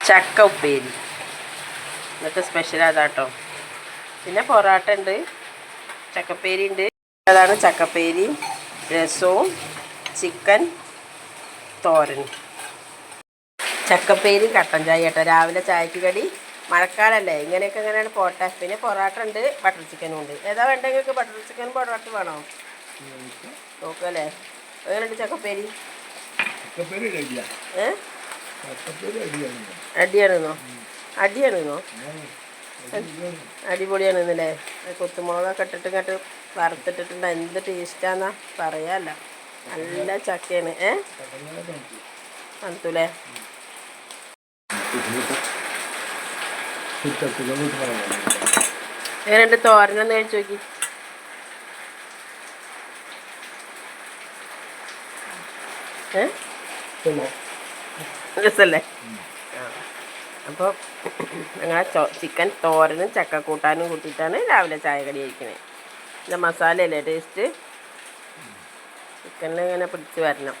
ചക്ക ഉപ്പേരി ഇന്നത്തെ സ്പെഷ്യൽ അതാട്ടോ. പിന്നെ പൊറാട്ട ഉണ്ട്, ചക്കപ്പേരി ഉണ്ട്. അതാണ് ചക്കപ്പേരി, രസവും ചിക്കൻ തോരനും. ചക്കപ്പേരി കട്ടൻ ചായ കേട്ടോ, രാവിലെ ചായക്ക് കടി. മഴക്കാലല്ലേ, ഇങ്ങനെയൊക്കെ എങ്ങനെയാണ് പോട്ടെ. പിന്നെ പൊറാട്ട ഉണ്ട്, ബട്ടർ ചിക്കനും ഉണ്ട്. ഏതാ വേണ്ടെങ്കിൽ ബട്ടർ ചിക്കനും പൊറാട്ട വേണോ നോക്കല്ലേ. എങ്ങനെയുണ്ട് ചക്കപ്പേരി? അടിയാണെന്നോ? അടിയാണെന്നോ? അടിപൊളിയാണെന്നല്ലേ. കൊത്തുമുളകൊക്കെ ഇട്ടിട്ട് ഇങ്ങോട്ട് വറുത്തിട്ടിട്ടുണ്ട്. എന്ത് ടേസ്റ്റാന്നാ പറയാല്ല. നല്ല ചക്കയാണ്. തണുത്തൂലേ? എങ്ങനെയുണ്ട് തോരനൊന്ന് കഴിച്ചു നോക്കി. രസല്ലേ? അപ്പോൾ ഞങ്ങൾ ചിക്കൻ തോരനും ചക്കക്കൂട്ടാനും കൂട്ടിയിട്ടാണ് രാവിലെ ചായ കടി കഴിക്കുന്നത്. ഇതിൻ്റെ മസാലയല്ലേ ടേസ്റ്റ്, ചിക്കനിൽ ഇങ്ങനെ പിടിച്ച് വരണം.